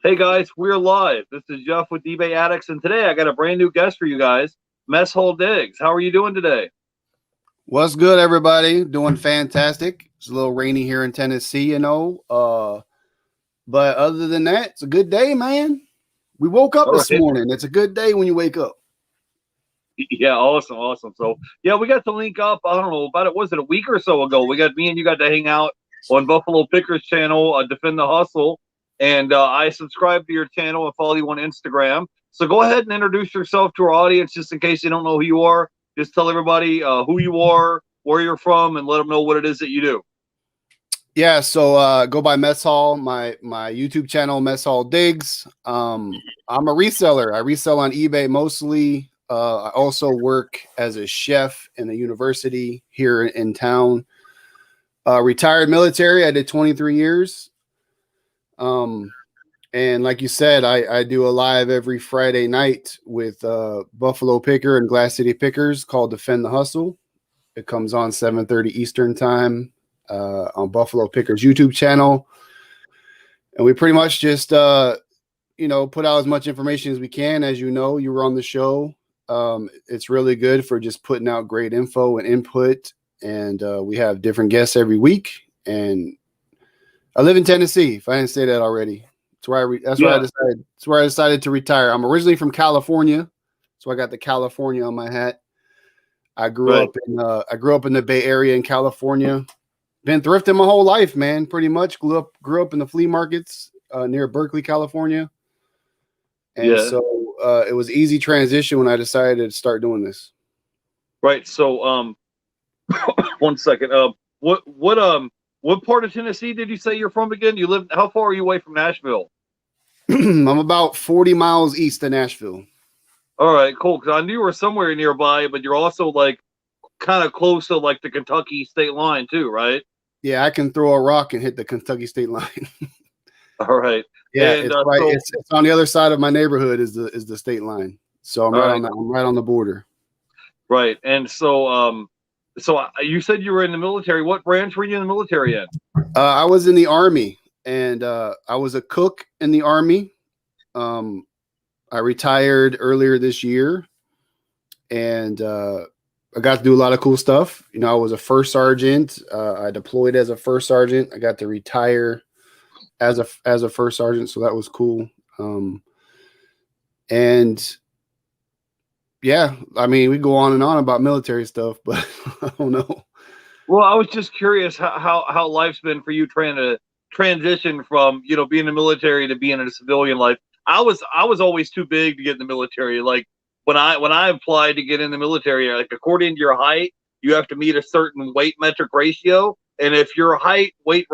Hey guys, we're live. This is Jeff with eBay Addicts, and today I got a brand new guest for you guys, Mess Hole Diggs. How are you doing today? What's good, everybody? Doing fantastic. It's a little rainy here in Tennessee, but other than that, it's a good day, man. We woke up All this right. morning. It's a good day when you wake up. Yeah, awesome. So, yeah, we got to link up. I don't know about it. Was it a week or so ago? We got me and you got to hang out on Buffalo Pickers channel, Defend the Hustle, and I subscribe to your channel and follow you on Instagram. So go ahead and introduce yourself to our audience, just in case they don't know who you are. Just tell everybody who you are, where you're from, and let them know what it is that you do. Yeah, so go by Mess Hall, my YouTube channel, Mess Hall Digs. I'm a reseller. I resell on eBay mostly. I also work as a chef in a university here in town. Retired military. I did 23 years. And like you said, I do a live every Friday night with Buffalo Picker and Glass City Pickers called Defend the Hustle. It comes on 7:30 Eastern time on Buffalo Pickers YouTube channel. And we pretty much just, put out as much information as we can. As you know, you were on the show. It's really good for just putting out great info and input. And we have different guests every week. And I live in Tennessee, if I didn't say that already. That's where I decided to retire. I'm originally from California, so I got the California on my hat. I grew up in the Bay Area in California. Been thrifting my whole life, man. Pretty much grew up in the flea markets near Berkeley, California, and Yeah. so it was easy transition when I decided to start doing this. Right. So, 1 second. What part of Tennessee did you say you're from again? You live? How far are you away from Nashville? I'm about 40 miles east of Nashville. All right, cool. Because I knew you were somewhere nearby, but you're also like kind of close to like the Kentucky state line too, right? Yeah, I can throw a rock and hit the Kentucky state line. All right. Yeah, And it's right. so It's on the other side of my neighborhood is the state line. So all right, I'm right on the border. right. And so you said you were in the military. What branch were you in the military in? I was in the Army, and I was a cook in the Army. I retired earlier this year, and I got to do a lot of cool stuff. I was a first sergeant. I deployed as a first sergeant. I got to retire as a first sergeant, so that was cool. And yeah, I mean, we go on and on about military stuff, but I don't know. Well, I was just curious how life's been for you trying to transition from being in the military to being in a civilian life. I was always too big to get in the military. Like when I applied to get in the military, like according to your height, you have to meet a certain weight metric ratio, and if your height weight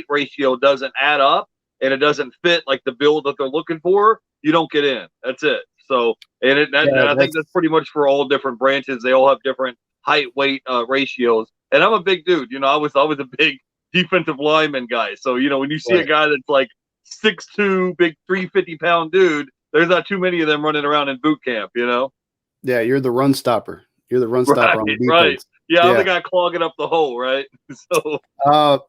ratio doesn't add up and it doesn't fit like the build that they're looking for, you don't get in. That's it. So and Yeah, I think that's pretty much for all different branches. They all have different height weight ratios. And I'm a big dude. I was a big defensive lineman guy. So when you see a right. guy that's like 6'2", big 350-pound dude, there's not too many of them running around in boot camp. Yeah, you're the run stopper. You're the run stopper on Right. defense. Yeah, I'm the Yeah. guy clogging up the hole, right? So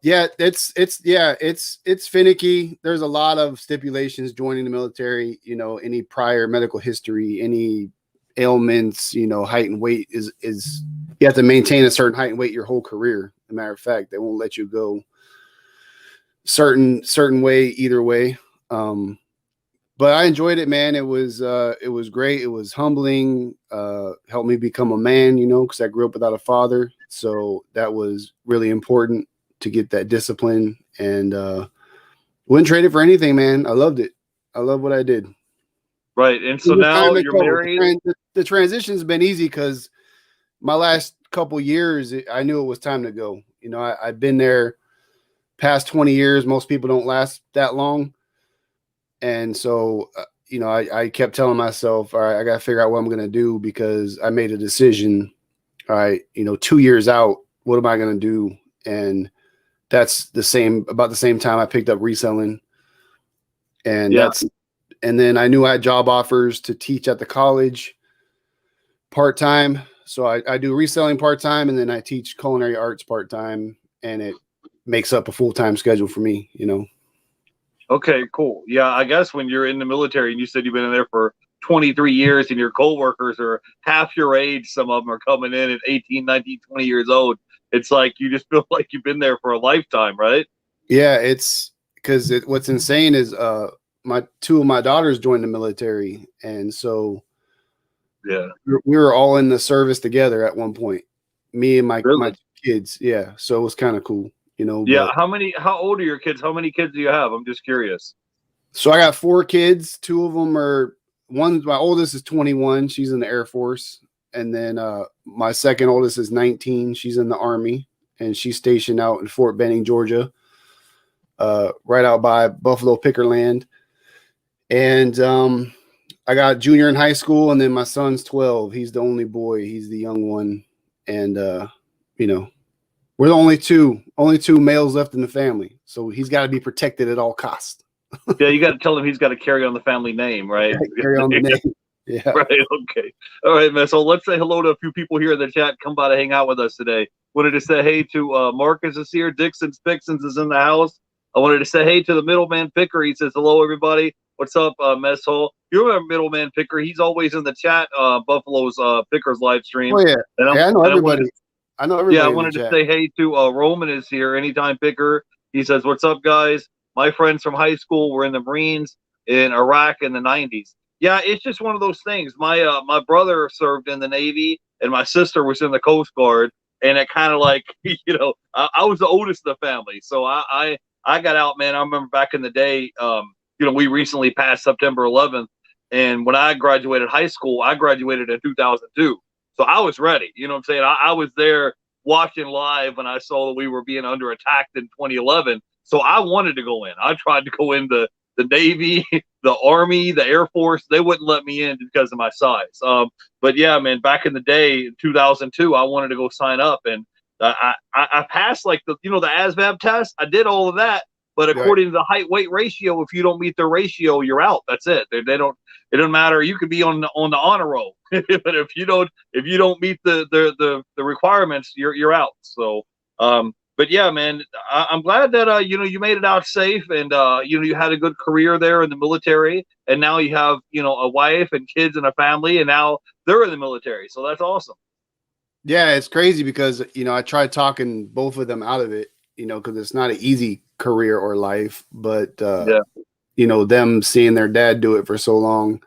Yeah, it's finicky. There's a lot of stipulations joining the military, any prior medical history, any ailments, height and weight is you have to maintain a certain height and weight your whole career. As a matter of fact, they won't let you go certain way either way. But I enjoyed it, man. It was great. It was humbling. Helped me become a man, because I grew up without a father. So that was really important to get that discipline, and wouldn't trade it for anything, man. I loved it. I love what I did. right. And so now you're married. The transition's been easy because my last couple years, I knew it was time to go. I've been there past 20 years. Most people don't last that long. And so, I kept telling myself, all right, I got to figure out what I'm going to do because I made a decision. All right, 2 years out, what am I going to do? And that's about the same time I picked up reselling. And Yeah. and then I knew I had job offers to teach at the college part-time. So I do reselling part-time, and then I teach culinary arts part-time, and it makes up a full-time schedule for me. Okay, cool. Yeah, I guess when you're in the military and you said you've been in there for 23 years and your coworkers are half your age, some of them are coming in at 18, 19, 20 years old. It's like you just feel like you've been there for a lifetime, right? Yeah, it's because what's insane is my two of my daughters joined the military, and so Yeah. we were all in the service together at one point. Me and my Really? two kids. Yeah, so it was kind of cool, you know. Yeah. But How old are your kids? How many kids do you have? I'm just curious. so I got four kids. Two of them are one. My oldest is 21. She's in the Air Force, and then my second oldest is 19. She's in the Army, and she's stationed out in Fort Benning, Georgia, right out by Buffalo Pickerland. And I got junior in high school, and then my son's 12. He's the only boy. He's the young one, and you know, we're the only two males left in the family. So he's got to be protected at all costs. Yeah, you got to tell him he's got to carry on the family name, right? Carry on the name. Yeah. Right. Okay. All right, man. So let's say hello to a few people here in the chat. Come by to hang out with us today. Wanted to say hey to Marcus is here. Dixon's Fixins is in the house. I wanted to say hey to the middleman Picker. He says hello, everybody. What's up, Mess Hall? You remember middleman Picker? He's always in the chat. Buffalo's Pickers live stream. Oh yeah. And Yeah, I know everybody. Yeah, I in the wanted to chat. say hey to Roman is here. Anytime Picker. He says, "What's up, guys? My friends from high school were in the Marines in Iraq in the '90s." Yeah, it's just one of those things. My brother served in the Navy, and my sister was in the Coast Guard, and it kind of like I was the oldest of the family, so I got out, man. I remember back in the day, we recently passed September 11th, and when I graduated high school, I graduated in 2002. So I was ready. You know what I'm saying? I was there watching live when I saw that we were being under attack in 2011. So I wanted to go in. I tried to go into the Navy, the Army, the Air Force. They wouldn't let me in because of my size. But yeah, man, back in the day, in 2002, I wanted to go sign up, and I passed like the ASVAB test. I did all of that, but Right. according to the height weight ratio, if you don't meet their ratio, you're out. That's it. They don't. It doesn't matter. You could be on the honor roll, but if you don't meet the requirements, you're out. So, but yeah, man, I'm glad that you made it out safe, and you had a good career there in the military, and now you have a wife and kids and a family, and now they're in the military. So that's awesome. Yeah, it's crazy because I tried talking both of them out of it, because it's not an easy career or life, but Yeah. them seeing their dad do it for so long,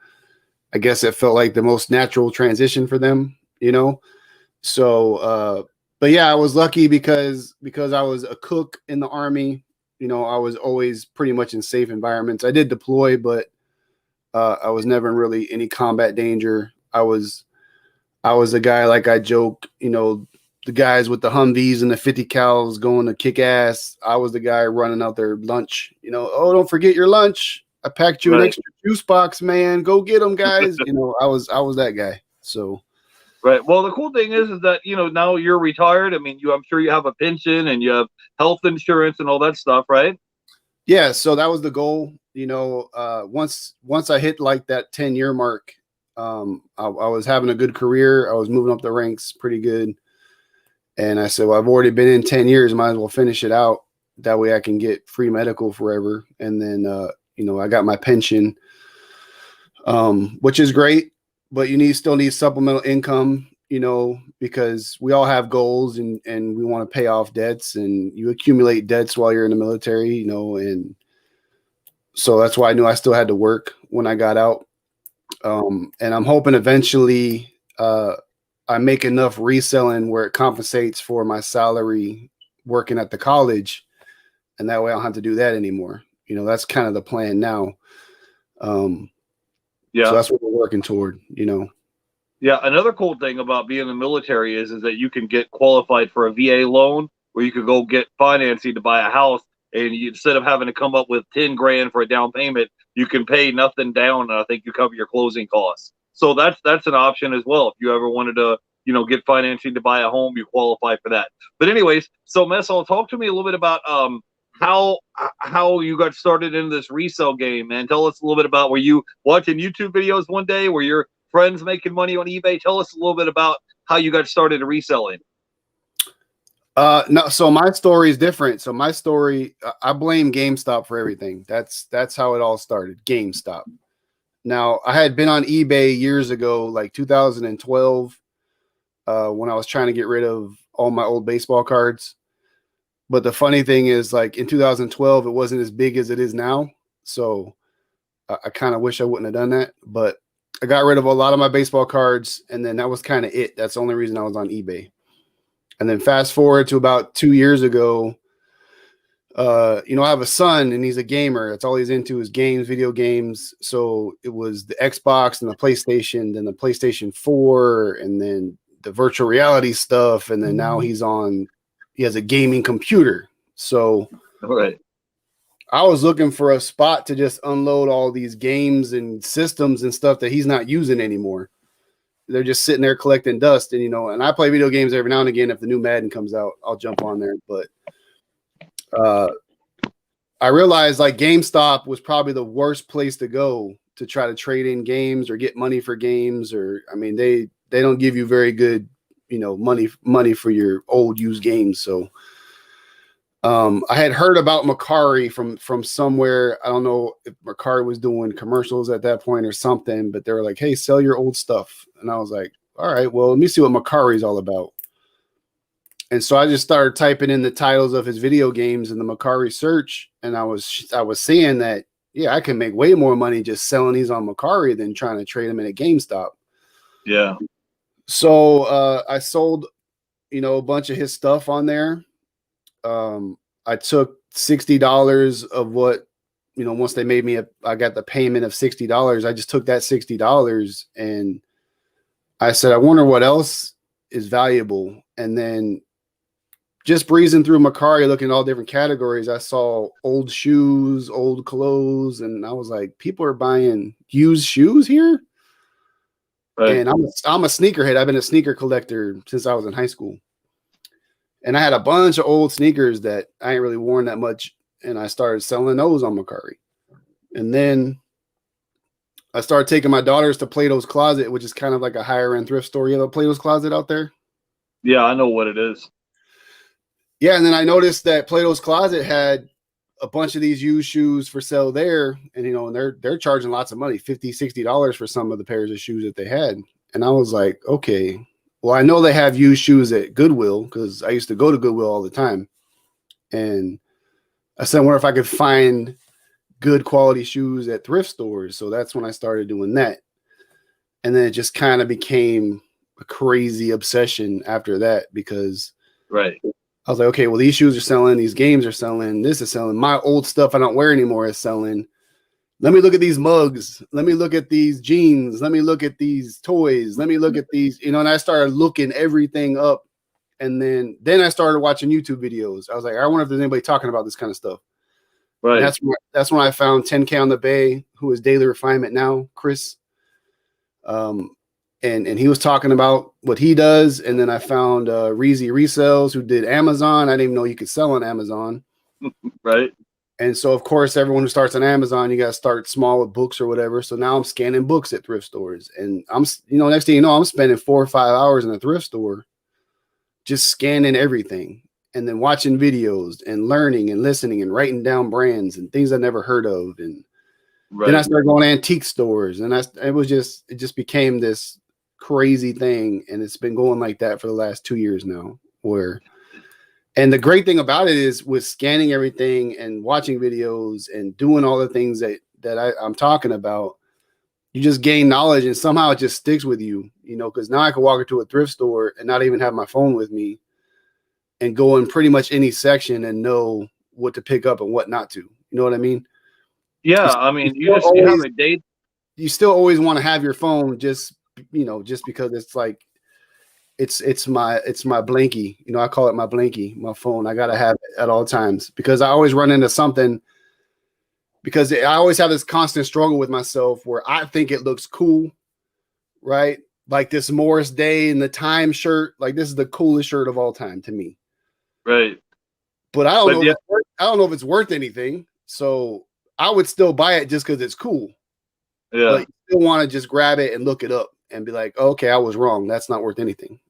I guess it felt like the most natural transition for them, So, but yeah, I was lucky because I was a cook in the Army. I was always pretty much in safe environments. I did deploy, but I was never in really any combat danger. I was the guy, like I joke, the guys with the Humvees and the 50 cals going to kick ass. I was the guy running out their lunch. Oh, don't forget your lunch. I packed you an extra juice box, man. Go get them, guys. I was that guy. So. Right. Well, the cool thing is that now you're retired. I mean, I'm sure you have a pension and you have health insurance and all that stuff, right? Yeah. So that was the goal. Once I hit like that 10-year mark, I was having a good career. I was moving up the ranks pretty good, and I said, well, I've already been in 10 years. Might as well finish it out. That way, I can get free medical forever. And then, I got my pension, which is great. But you still need supplemental income, because we all have goals and we want to pay off debts, and you accumulate debts while you're in the military, and so that's why I knew I still had to work when I got out. And I'm hoping eventually I make enough reselling where it compensates for my salary working at the college, and that way I don't have to do that anymore. That's kind of the plan now. Yeah. So that's what we're working toward, Yeah. Another cool thing about being in the military is that you can get qualified for a VA loan, where you could go get financing to buy a house, and instead of having to come up with 10 grand for a down payment, you can pay nothing down, and I think you cover your closing costs. So that's an option as well. If you ever wanted to, get financing to buy a home, you qualify for that. But anyways, so Messal, talk to me a little bit about how you got started in this resale game, man. Tell us a little bit about, were you watching YouTube videos one day? Were your friends making money on eBay? Tell us a little bit about how you got started in reselling. No, so my story is different. So my story, I blame GameStop for everything. That's how it all started. GameStop. Now, I had been on eBay years ago, like 2012, when I was trying to get rid of all my old baseball cards. But the funny thing is, like in 2012, it wasn't as big as it is now. So I kind of wish I wouldn't have done that. But I got rid of a lot of my baseball cards, and then that was kind of it. That's the only reason I was on eBay. And then fast forward to about 2 years ago, I have a son and he's a gamer. That's all he's into is games, video games. So it was the Xbox and the PlayStation, then the PlayStation 4, and then the virtual reality stuff. And then now he has a gaming computer. So Right. I was looking for a spot to just unload all these games and systems and stuff that he's not using anymore. They're just sitting there collecting dust. And I play video games every now and again. If the new Madden comes out, I'll jump on there. But I realized like GameStop was probably the worst place to go to try to trade in games or get money for games. They don't give you very good, money for your old used games. So I had heard about Macari from somewhere. I don't know if Macari was doing commercials at that point or something, but they were like, "Hey, sell your old stuff." And I was like, "All right, well, let me see what Macari is all about." And so I just started typing in the titles of his video games in the Macari search, and I was seeing that, yeah, I can make way more money just selling these on Macari than trying to trade them in a GameStop. Yeah. So I sold, a bunch of his stuff on there. I took $60 of what, once they made me I got the payment of $60. I just took that $60 and I said, I wonder what else is valuable. And then just breezing through Macari, looking at all different categories, I saw old shoes, old clothes, and I was like, people are buying used shoes here. Right. And I'm a sneakerhead. I've been a sneaker collector since I was in high school. And I had a bunch of old sneakers that I ain't really worn that much. And I started selling those on Macari. And then I started taking my daughters to Plato's Closet, which is kind of like a higher end thrift store. You have a Plato's Closet out there? Yeah, I know what it is. Yeah. And then I noticed that Plato's Closet had a bunch of these used shoes for sale there. And, and they're charging lots of money, $50, $60 for some of the pairs of shoes that they had. And I was like, okay, well, I know they have used shoes at Goodwill because I used to go to Goodwill all the time. And I said, I wonder if I could find good quality shoes at thrift stores. So that's when I started doing that. And then it just kind of became a crazy obsession after that because right. I was like, okay, well, these shoes are selling, these games are selling, this is selling, my old stuff I don't wear anymore is selling. Let me look at these mugs. Let me look at these jeans. Let me look at these toys. Let me look at these, and I started looking everything up. And then I started watching YouTube videos. I was like, I wonder if there's anybody talking about this kind of stuff. Right. And that's when I found 10K on the Bay, who is Daily Refinement now, Chris. And he was talking about what he does. And then I found Reezy Resells, who did Amazon. I didn't even know you could sell on Amazon. Right. And so, of course, everyone who starts on Amazon, you got to start small with books or whatever. So now I'm scanning books at thrift stores. And I'm, next thing you know, I'm spending 4 or 5 hours in a thrift store just scanning everything and then watching videos and learning and listening and writing down brands and things I never heard of. And then I started going to antique stores. And it just became this crazy thing. And it's been going like that for the last 2 years now, and the great thing about it is with scanning everything and watching videos and doing all the things that I'm talking about, you just gain knowledge and somehow it just sticks with you, because now I can walk into a thrift store and not even have my phone with me and go in pretty much any section and know what to pick up and what not to. You know what I mean? Yeah. You have a date. You still always want to have your phone just because it's like, it's my blankie. I call it my blankie, my phone. I got to have it at all times because I always run into something, because I always have this constant struggle with myself where I think it looks cool, right? Like this Morris Day and the Time shirt, like this is the coolest shirt of all time to me. Right. But I don't know if it's worth anything. So I would still buy it just because it's cool. Yeah. But you still want to just grab it and look it up and be like, okay, I was wrong. That's not worth anything,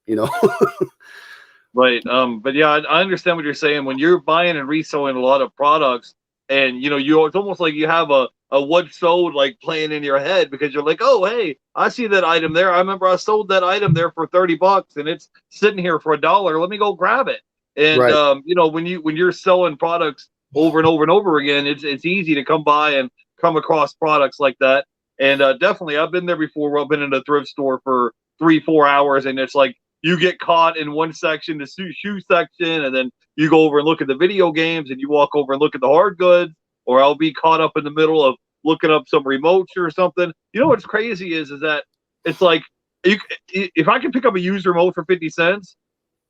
Right. But yeah, I understand what you're saying. When you're buying and reselling a lot of products, and it's almost like you have a what sold like playing in your head because you're like, oh hey, I see that item there. I remember I sold that item there for $30 and it's sitting here for $1. Let me go grab it. And Right. when you're selling products over and over and over again, it's easy to come by and come across products like that. And definitely, I've been there before. I've been in a thrift store for 3-4 hours, and it's like you get caught in one section, the shoe section, and then you go over and look at the video games, and you walk over and look at the hard goods, or I'll be caught up in the middle of looking up some remotes or something. You know what's crazy is that it's like if I can pick up a used remote for 50 cents,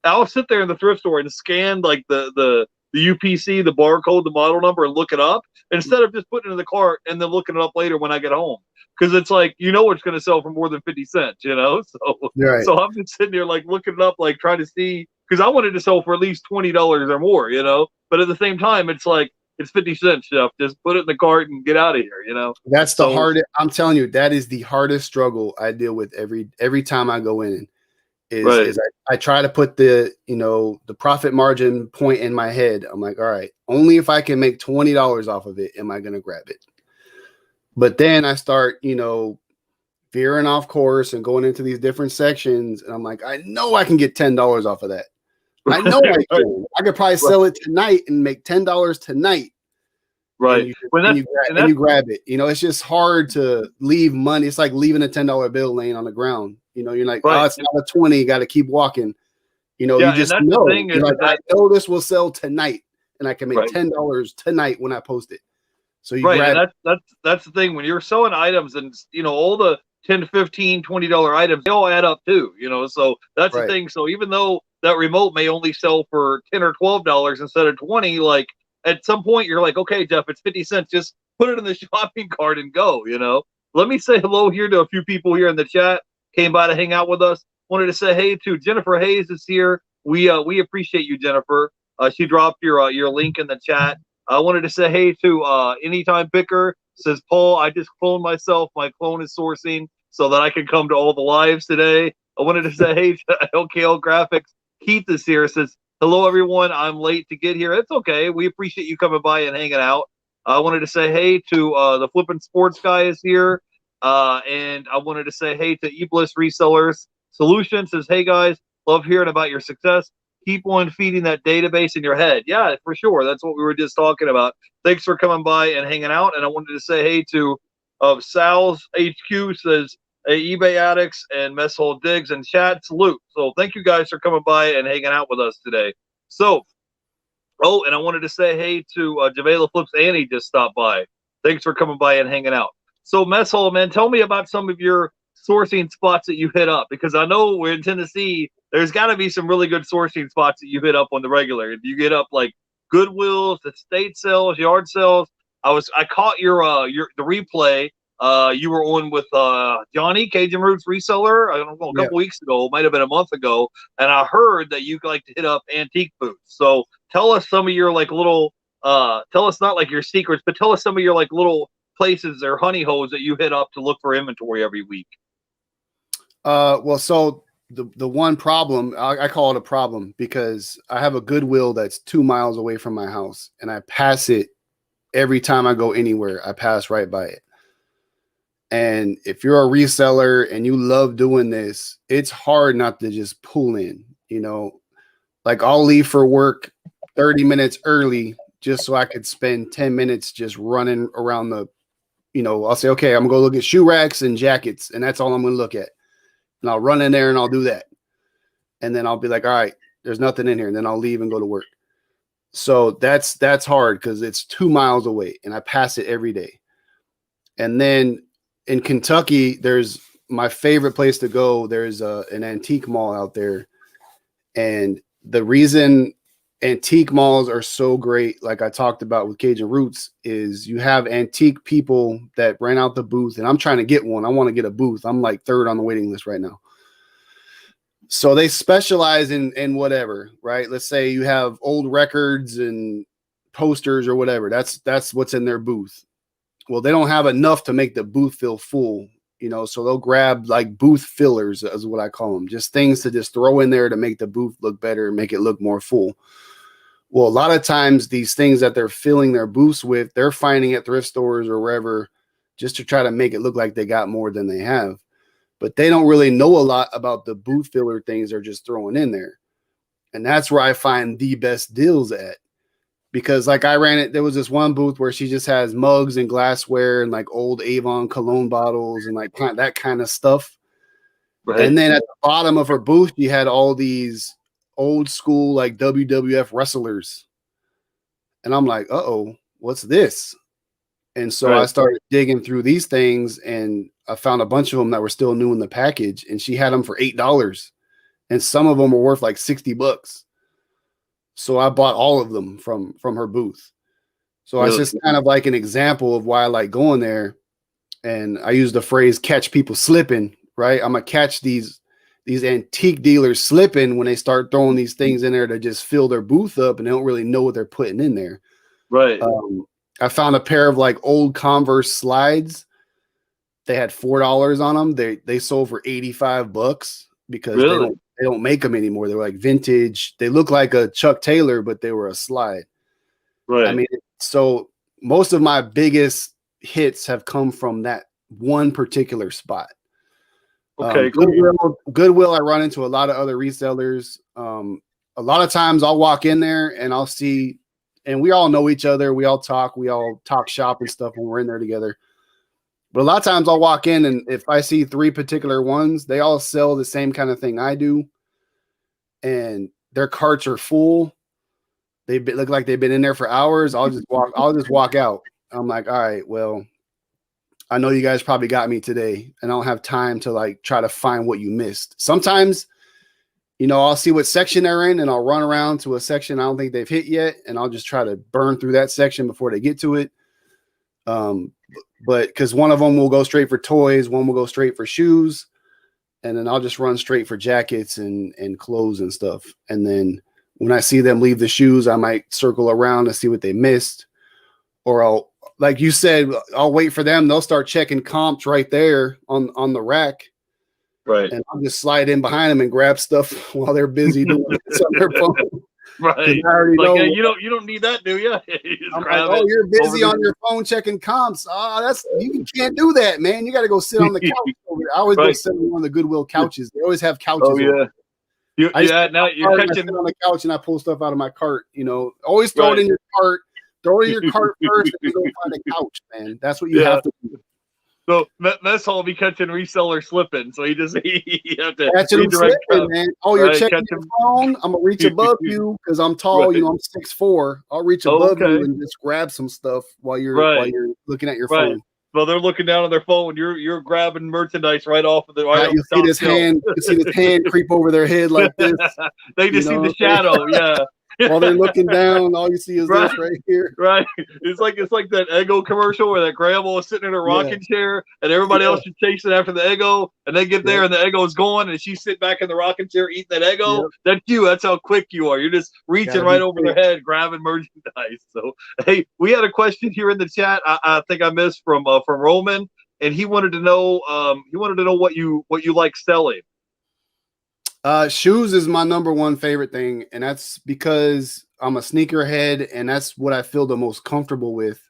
I'll sit there in the thrift store and scan like the UPC, the barcode, the model number, and look it up instead of just putting it in the cart and then looking it up later when I get home. Because it's like it's going to sell for more than 50 cents, So Right. so I'm just sitting there like looking it up, like trying to see because I wanted to sell for at least $20 or more. But at the same time, it's like it's 50 cents, Jeff. Just put it in the cart and get out of here. That's the So hardest. I'm telling you, that is the hardest struggle I deal with every time I go in. right, Is I try to put the profit margin point in my head. I'm like, all right, only if I can make $20 off of it am I going to grab it. But then I start, veering off course and going into these different sections, and I'm like, I know I can get $10 off of that. I know I right, can. I could probably right, sell it tonight and make $10 tonight. And right. you When and that's you and and that's you grab it. It's just hard to leave money. It's like leaving a $10 bill laying on the ground. You're like, oh, right. it's not a 20. Got to keep walking. You Yeah, and just that's the know. thing You're is like, I that know this will sell tonight, and I can make right. $10 tonight when I post it. So you Right, and grab it. that's the thing when you're selling items and all the 10 to 15 $20 items they all add up too. So that's the Right. thing. So even though that remote may only sell for $10 or $12 instead of 20, like at some point you're like, okay, Jeff, it's 50 cents. Just put it in the shopping cart and go. Let me say hello here to a few people here in the chat. Came by to hang out with us. Wanted to say hey to Jennifer Hayes is here. We appreciate you, Jennifer. She dropped your link in the chat. I wanted to say hey to Anytime Picker. Says Paul, I just cloned myself. My clone is sourcing so that I can come to all the lives today. I wanted to say hey to LKL Graphics. Keith is here. Says hello everyone. I'm late to get here. It's okay. We appreciate you coming by and hanging out. I wanted to say hey to the Flippin' Sports guy is here. And I wanted to say hey to eBliss Resellers Solutions. Says hey guys, love hearing about your success. Keep on feeding that database in your head. Yeah, for sure. That's what we were just talking about. Thanks for coming by and hanging out. And I wanted to say hey to Sal's HQ says hey, eBay Addicts and Mess Hall Digs and chat salute. So thank you guys for coming by and hanging out with us today. So, and I wanted to say hey to Javela Flips Annie just stopped by. Thanks for coming by and hanging out. So Mess Hall, man, tell me about some of your sourcing spots that you hit up because I know we're in Tennessee. There's got to be some really good sourcing spots that you hit up on the regular. If you get up like Goodwills, estate sales, yard sales. I caught your the replay. You were on with Johnny Cajun Roots reseller. I don't know a Yeah. couple weeks ago, might have been a month ago, and I heard that you like to hit up antique booths. So tell us some of your like little. Tell us not like your secrets, but tell us some of your like little places or honey holes that you hit up to look for inventory every week. Well, so the one problem I call it a problem because I have a Goodwill that's 2 miles away from my house, and I pass it every time I go anywhere. I pass right by it. And if you're a reseller and you love doing this, it's hard not to just pull in. Like I'll leave for work 30 minutes early just so I could spend 10 minutes just running around I'll say, okay, I'm gonna go look at shoe racks and jackets, and that's all I'm gonna look at. And I'll run in there and I'll do that. And then I'll be like, all right, there's nothing in here. And then I'll leave and go to work. So that's hard because it's 2 miles away and I pass it every day. And then in Kentucky, there's my favorite place to go. There's an antique mall out there. And the reason antique malls are so great, like I talked about with Cajun Roots, is you have antique people that rent out the booth. And I'm trying to get one. I want to get a booth. I'm like third on the waiting list right now. So they specialize in whatever, right? Let's say you have old records and posters or whatever. That's what's in their booth. Well, they don't have enough to make the booth feel full. So they'll grab like booth fillers is what I call them, just things to just throw in there to make the booth look better and make it look more full. Well, a lot of times these things that they're filling their booths with, they're finding at thrift stores or wherever just to try to make it look like they got more than they have. But they don't really know a lot about the booth filler things they're just throwing in there. And that's where I find the best deals at. Because like I ran it, there was this one booth where she just has mugs and glassware and like old Avon cologne bottles and like that kind of stuff. Right. And then at the bottom of her booth, you had all these old school like WWF wrestlers. And I'm like, uh-oh, what's this? And so I started digging through these things and I found a bunch of them that were still new in the package, and she had them for $8. And some of them were worth like $60. So I bought all of them from her booth. So it's just kind of like an example of why I like going there. And I use the phrase catch people slipping, right? I'm going to catch these antique dealers slipping when they start throwing these things in there to just fill their booth up and they don't really know what they're putting in there. Right. I found a pair of like old Converse slides. They had $4 on them. They sold for $85 because they don't make them anymore. They're like vintage. They look like a Chuck Taylor, but they were a slide. Right. I mean, so most of my biggest hits have come from that one particular spot. Okay. Goodwill, I run into a lot of other resellers. A lot of times I'll walk in there and I'll see, and we all know each other. We all talk shop and stuff when we're in there together. But a lot of times I'll walk in, and if I see 3 particular ones, they all sell the same kind of thing I do. And their carts are full. They look like they've been in there for hours. I'll just walk out. I'm like, all right, well, I know you guys probably got me today, and I don't have time to like try to find what you missed. Sometimes, I'll see what section they're in, and I'll run around to a section I don't think they've hit yet, and I'll just try to burn through that section before they get to it. But because one of them will go straight for toys, one will go straight for shoes, and then I'll just run straight for jackets and clothes and stuff. And then when I see them leave the shoes, I might circle around to see what they missed. Or I'll, like you said, I'll wait for them. They'll start checking comps right there on the rack. Right. And I'll just slide in behind them and grab stuff while they're busy doing this on their phone. Right. I already know. Hey, you don't need that, do you? I'm like, you're busy on your phone checking comps. You can't do that, man. You got to go sit on the couch over there. I always go sit on one of the Goodwill couches. They always have couches. Oh yeah. Now you're catching on the couch and I pull stuff out of my cart. Always throw it in your cart. Throw it in your cart first, and go find a couch, man. That's what you have to do. So Mess Hall be catching reseller slipping. So you have to catch him slipping, man. Oh, you're checking your phone. I'm gonna reach above you because I'm tall. I'm 6'4". I'll reach above you and just grab some stuff while you're looking at your phone. Well, they're looking down on their phone. You're grabbing merchandise right off of the. You see this hand. You see this hand creep over their head like this. They just see the shadow. Yeah. While they're looking down, all you see is this right here. Right. It's like that Eggo commercial where that grandma is sitting in a rocking chair and everybody else is chasing after the Eggo, and they get there and the Eggo is gone and she's sitting back in the rocking chair eating that Eggo. Yep. That's you. That's how quick you are. You're just reaching right over their head, grabbing merchandise. So hey, we had a question here in the chat. I think I missed from Roman, and he wanted to know what you like selling. Shoes is my number one favorite thing, and that's because I'm a sneakerhead, and that's what I feel the most comfortable with.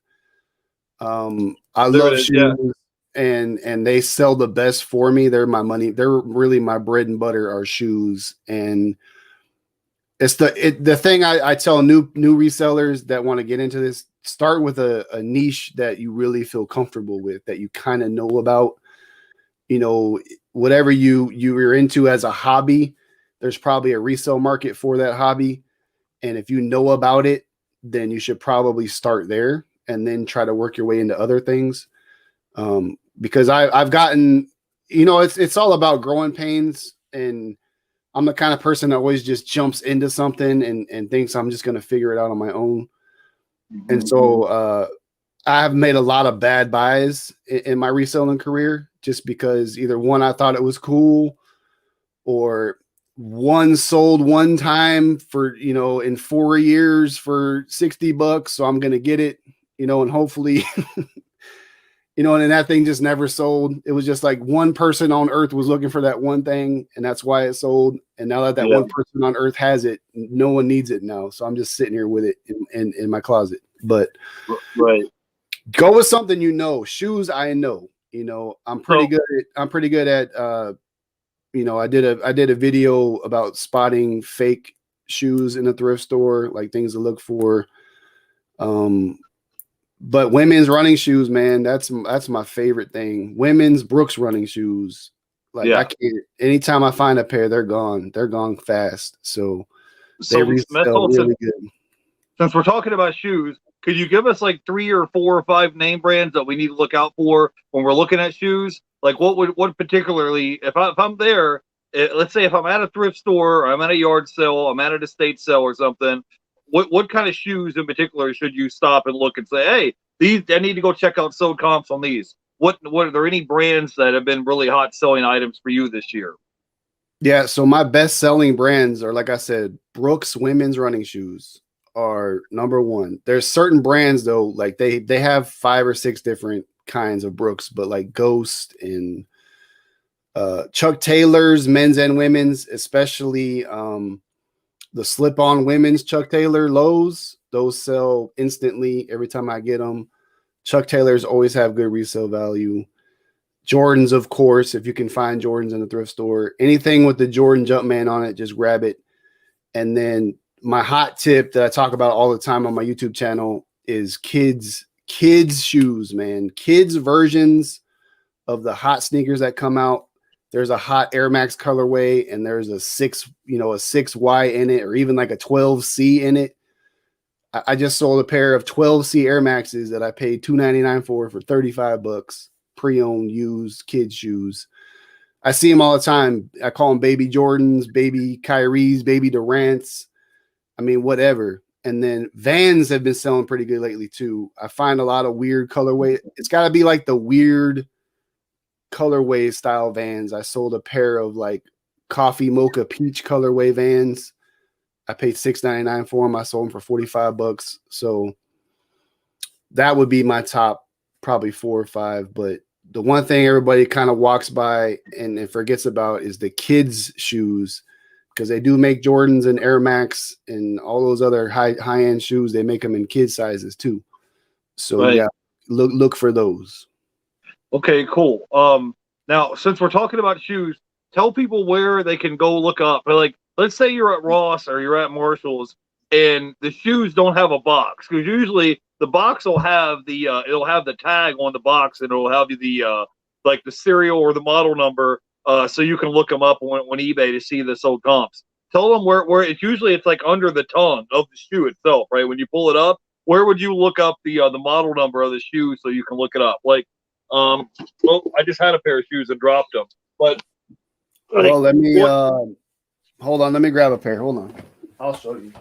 I love shoes, and they sell the best for me. They're my money. They're really my bread and butter are shoes, and it's the thing I tell new resellers that want to get into this. Start with a niche that you really feel comfortable with, that you kind of know about. Whatever you're into as a hobby, there's probably a resale market for that hobby. And if you know about it, then you should probably start there and then try to work your way into other things. Because I've gotten, it's all about growing pains, and I'm the kind of person that always just jumps into something and thinks I'm just going to figure it out on my own. Mm-hmm. And so, I've made a lot of bad buys in my reselling career, just because either one, I thought it was cool, or one sold one time for, in 4 years for $60. So I'm going to get it, and hopefully, you know, and that thing just never sold. It was just like one person on earth was looking for that one thing, and that's why it sold. And now that Yeah. one person on earth has it, no one needs it now. So I'm just sitting here with it in my closet. But Right. go with something, you know. Shoes, I know. You know, I'm pretty good at you know, I did a video about spotting fake shoes in a thrift store, like things to look for. But women's running shoes, man, that's my favorite thing. Women's Brooks running shoes. Like I can't, anytime I find a pair, they're gone. They're gone fast. So they resell really good. Since we're talking about shoes, could you give us like 3 or 4 or 5 name brands that we need to look out for when we're looking at shoes? Like what particularly, if I'm there, let's say if I'm at a thrift store, or I'm at a yard sale, I'm at an estate sale or something, what kind of shoes in particular should you stop and look and say, hey, these, I need to go check out sold comps on these. What are there any brands that have been really hot selling items for you this year? Yeah, so my best selling brands are, like I said, Brooks women's running shoes are number one. There's certain brands though, like they have 5 or 6 different kinds of Brooks, but like Ghost and Chuck Taylor's men's and women's, especially the slip-on women's Chuck Taylor lows, those sell instantly every time I get them. Chuck Taylor's always have good resale value. Jordans, of course, if you can find Jordans in the thrift store, anything with the Jordan Jumpman on it, just grab it. And then my hot tip that I talk about all the time on my YouTube channel is kids shoes, man. Kids versions of the hot sneakers that come out. There's a hot Air Max colorway, and there's a 6Y in it, or even like a 12C in it. I just sold a pair of 12C Air Maxes that I paid $2.99 for $35, pre-owned, used kids shoes. I see them all the time. I call them baby Jordans, baby Kyries, baby Durants. I mean, whatever. And then Vans have been selling pretty good lately too. I find a lot of weird colorway. It's got to be like the weird colorway style Vans. I sold a pair of like coffee mocha peach colorway Vans. I paid $6.99 for them. I sold them for $45. So that would be my top probably 4 or 5. But the one thing everybody kind of walks by and forgets about is the kids' shoes, because they do make Jordans and Air Max and all those other high end shoes. They make them in kid sizes too. So yeah, look for those. Okay, cool. Now since we're talking about shoes, tell people where they can go look up. Like, let's say you're at Ross or you're at Marshall's, and the shoes don't have a box, because usually the box will have the it'll have the tag on the box, and it'll have the like the serial or the model number, so you can look them up on eBay to see the sold comps. Tell them where it's like under the tongue of the shoe itself, right? When you pull it up, where would you look up the model number of the shoe so you can look it up? Like, well, I just had a pair of shoes and dropped them, but well, let me hold on. Let me grab a pair. Hold on. I'll show you.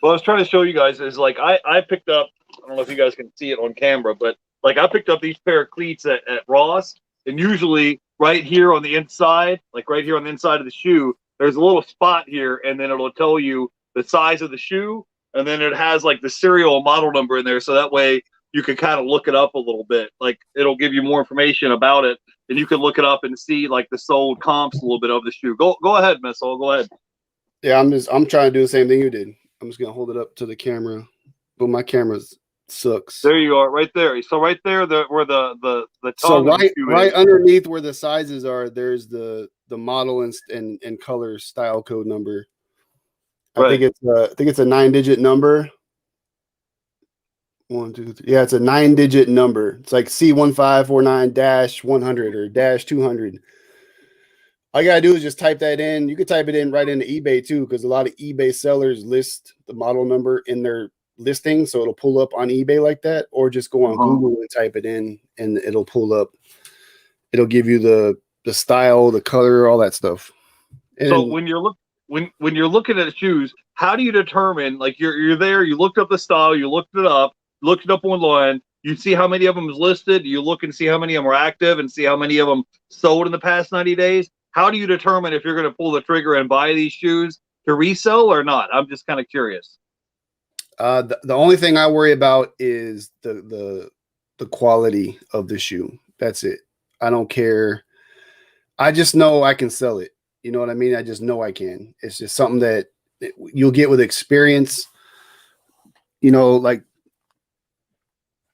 What I was trying to show you guys is like I picked up, I don't know if you guys can see it on camera, but like I picked up these pair of cleats at Ross, and usually right here on the inside, like right here on the inside of the shoe, there's a little spot here, and then it'll tell you the size of the shoe, and then it has like the serial model number in there, so that way you can kind of look it up a little bit. Like, it'll give you more information about it, and you can look it up and see like the sold comps a little bit of the shoe. Go ahead, Miss All. Go ahead. Yeah, I'm trying to do the same thing you did. I'm just gonna hold it up to the camera, but my camera sucks. There you are, right there. So right there, where the so right underneath where the sizes are, there's the model and color style code number. I think it's a 9-digit number. 1, 2, 3. Yeah, it's a 9-digit number. It's like C1549-100 or -200. All you gotta do is just type that in. You could type it in right into eBay too, because a lot of eBay sellers list the model number in their listing, so it'll pull up on eBay like that. Or just go on Google and type it in, and it'll pull up. It'll give you the style, the color, all that stuff. And so when you're looking at shoes, how do you determine, like, you're there, you looked up the style, you looked it up online, You see how many of them is listed. You look and see how many of them are active and see how many of them sold in the past 90 days. How do you determine if you're going to pull the trigger and buy these shoes to resell or not? I'm just kind of curious. The only thing I worry about is the quality of the shoe. That's it. I don't care. I just know I can sell it. You know what I mean? I just know I can. It's just something that you'll get with experience. You know, like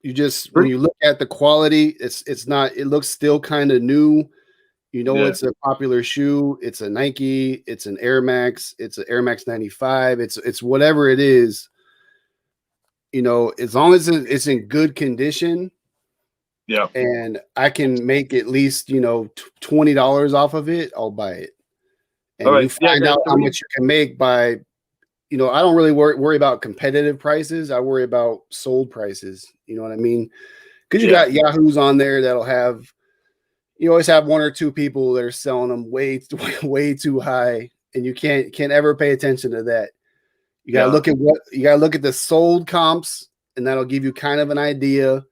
you just when you look at the quality, it's not. It looks still kind of new. You know, it's a popular shoe. It's a Nike. It's an Air Max. It's an Air Max 95. It's whatever it is. You know, as long as it's in good condition. Yeah. And I can make at least, you know, $20 off of it, I'll buy it. And you find out how much you can make by, you know, I don't really worry about competitive prices. I worry about sold prices. You know what I mean? Because you got Yahoos on there that'll have, you always have one or two people that are selling them way too high, and you can't ever pay attention to that. You gotta look at the sold comps, and that'll give you kind of an idea.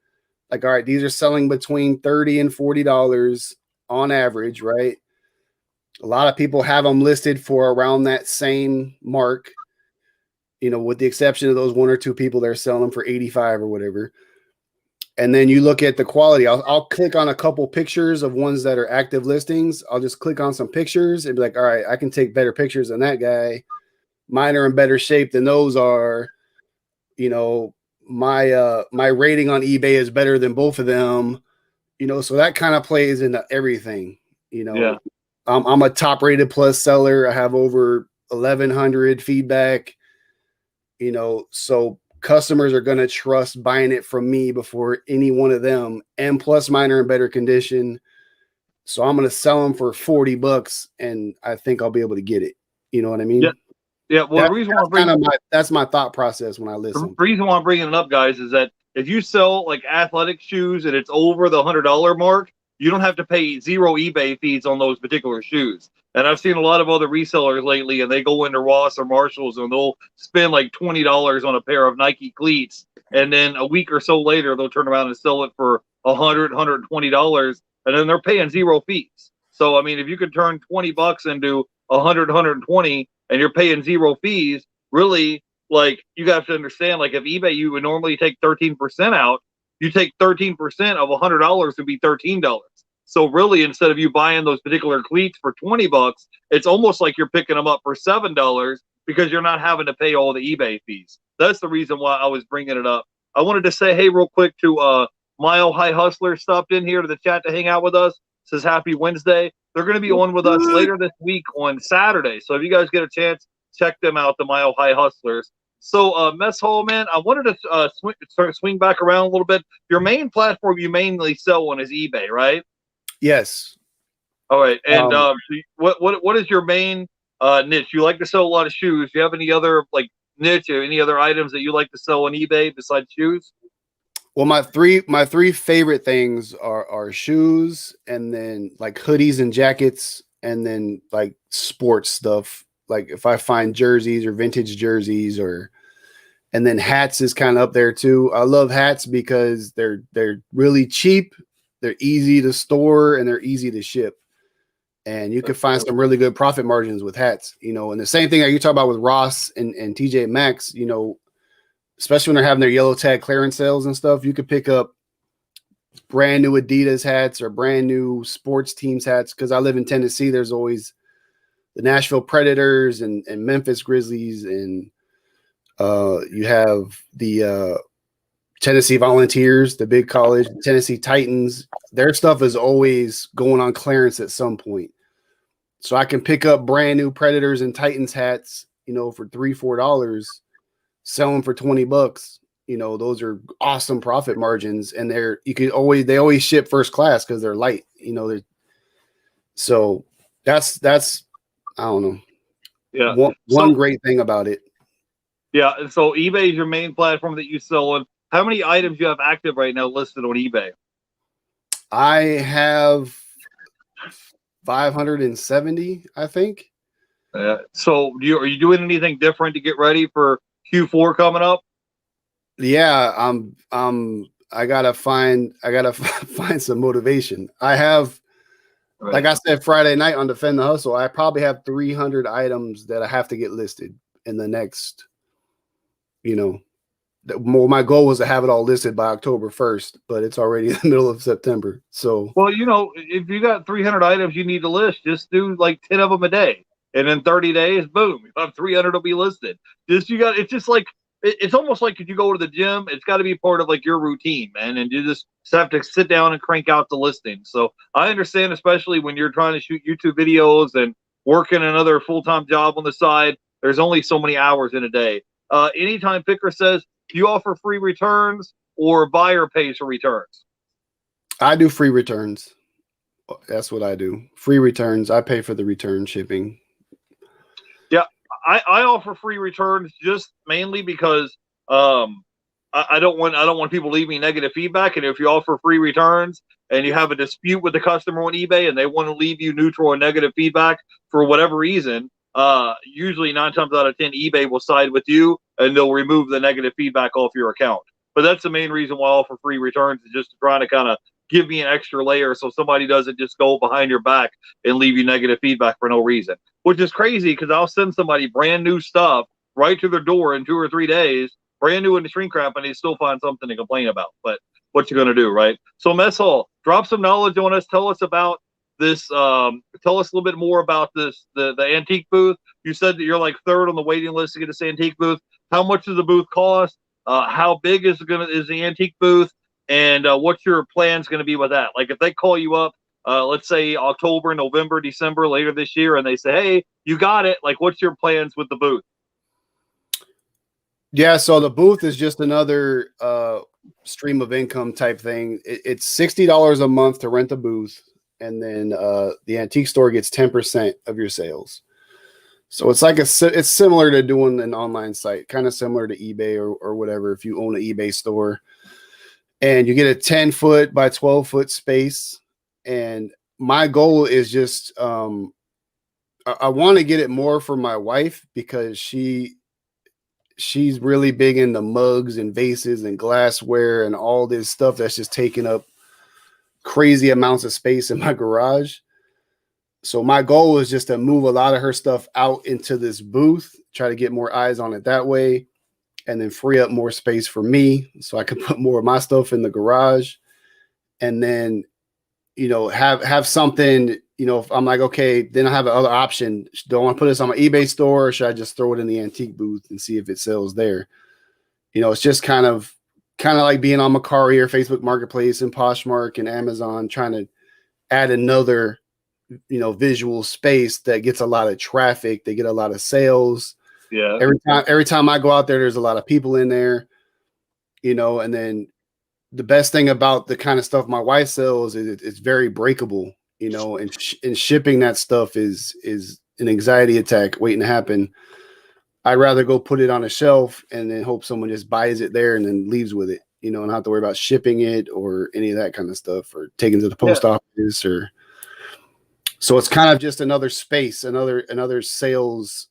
Like, all right, these are selling between $30 and $40 on average, right? A lot of people have them listed for around that same mark, you know, with the exception of those one or two people that are selling them for 85 or whatever. And then you look at the quality. I'll click on a couple pictures of ones that are active listings. I'll just click on some pictures and be like, all right, I can take better pictures than that guy. Mine are in better shape than those are. You know, my rating on eBay is better than both of them. You know, so that kind of plays into everything. You know, I'm a top rated plus seller. I have over 1,100 feedback. You know, so customers are going to trust buying it from me before any one of them. And plus mine are in better condition. So I'm going to sell them for $40 and I think I'll be able to get it. You know what I mean? Yeah. Yeah. Well, the reason why that's my thought process when I listen. The reason why I'm bringing it up, guys, is that if you sell like athletic shoes and it's over the $100 mark, you don't have to pay zero eBay fees on those particular shoes. And I've seen a lot of other resellers lately, and they go into Ross or Marshalls and they'll spend like $20 on a pair of Nike cleats, and then a week or so later they'll turn around and sell it for $120, and then they're paying zero fees. So I mean, if you could turn $20 into 120, and you're paying zero fees, really, like, you have to understand, like, if eBay, you would normally take 13% out, you take 13% of $100 would be $13. So really, instead of you buying those particular cleats for $20, it's almost like you're picking them up for $7 because you're not having to pay all the eBay fees. That's the reason why I was bringing it up. I wanted to say, hey, real quick to Mile High Hustler stopped in here to the chat to hang out with us. Says happy Wednesday. They're going to be on with us later this week on Saturday. So if you guys get a chance, check them out, the Mile High Hustlers. So, Mess Hall, man, I wanted to swing back around a little bit. Your main platform you mainly sell on is eBay, right? Yes. All right. And what is your main niche? You like to sell a lot of shoes. Do you have any other like niche or any other items that you like to sell on eBay besides shoes? Well, my three favorite things are shoes, and then like hoodies and jackets, and then like sports stuff. Like if I find jerseys or vintage jerseys, and then hats is kind of up there too. I love hats because they're really cheap, they're easy to store, and they're easy to ship. And you can find some really good profit margins with hats, you know. And the same thing that you talk about with Ross and TJ Maxx, you know, especially when they're having their yellow tag clearance sales and stuff, you could pick up brand new Adidas hats or brand new sports teams hats. Because I live in Tennessee, there's always the Nashville Predators and Memphis Grizzlies, and you have the Tennessee Volunteers, the big college, Tennessee Titans. Their stuff is always going on clearance at some point. So I can pick up brand new Predators and Titans hats, you know, for $3-4, sell them for $20. You know, those are awesome profit margins, and they always ship first class because they're light. You know, so that's I don't know. Yeah, one great thing about it. Yeah, and so eBay is your main platform that you sell on. How many items do you have active right now listed on eBay? I have 570, I think. So are you doing anything different to get ready for Q4 coming up? Yeah, I'm I gotta find find some motivation. I have, Right. like I said, Friday night on Defend the Hustle, I probably have 300 items that I have to get listed in the next, you know, my goal was to have it all listed by October 1st, but it's already in the middle of September. So, Well, if you got 300 items you need to list, just do like 10 of them a day. And in 30 days, boom, you have 300 will be listed. It's just like, it's almost like if you go to the gym, it's got to be part of like your routine, man. And you just have to sit down and crank out the listings. So I understand, especially when you're trying to shoot YouTube videos and working another full time job on the side, there's only so many hours in a day. Anytime Picker says, do you offer free returns or buyer pays for returns? I do free returns. That's what I do. Free returns. I pay for the return shipping. Yeah, I offer free returns just mainly because I don't want people to leave me negative feedback. And if you offer free returns and you have a dispute with the customer on eBay and they want to leave you neutral or negative feedback for whatever reason, usually 9 times out of 10 eBay will side with you and they'll remove the negative feedback off your account. But that's the main reason why I offer free returns, is just to try to kind of give me an extra layer so somebody doesn't just go behind your back and leave you negative feedback for no reason. Which is crazy, because I'll send somebody brand new stuff right to their door in 2 or 3 days, brand new in the shrink wrap, and they still find something to complain about. But what you gonna do, right? So Mess Hall, drop some knowledge on us. Tell us about this. Tell us a little bit more about this, the antique booth. You said that you're like third on the waiting list to get this antique booth. How much does the booth cost? How big is the antique booth? And what's your plans going to be with that? Like if they call you up, let's say October, November, December, later this year, and they say, hey, you got it. Like, what's your plans with the booth? Yeah, so the booth is just another stream of income type thing. It's $60 a month to rent a booth, and then the antique store gets 10% of your sales. So it's like it's similar to doing an online site, kind of similar to eBay or whatever. If you own an eBay store, and you get a 10-foot by 12-foot space, and my goal is just I want to get it more for my wife, because she's really big into mugs and vases and glassware and all this stuff that's just taking up crazy amounts of space in my garage. So my goal is just to move a lot of her stuff out into this booth, try to get more eyes on it that way, and then free up more space for me so I can put more of my stuff in the garage. And then, have something, if I'm like, okay, then I have another option. Do I want to put this on my eBay store, or should I just throw it in the antique booth and see if it sells there? It's just kind of like being on Mercari or Facebook Marketplace and Poshmark and Amazon, trying to add another, visual space that gets a lot of traffic. They get a lot of sales. Yeah. Every time I go out there, there's a lot of people in there, and then the best thing about the kind of stuff my wife sells is it's very breakable, and shipping that stuff is an anxiety attack waiting to happen. I'd rather go put it on a shelf and then hope someone just buys it there and then leaves with it, and not have to worry about shipping it or any of that kind of stuff, or taking it to the post office. Or so it's kind of just another space, another sales,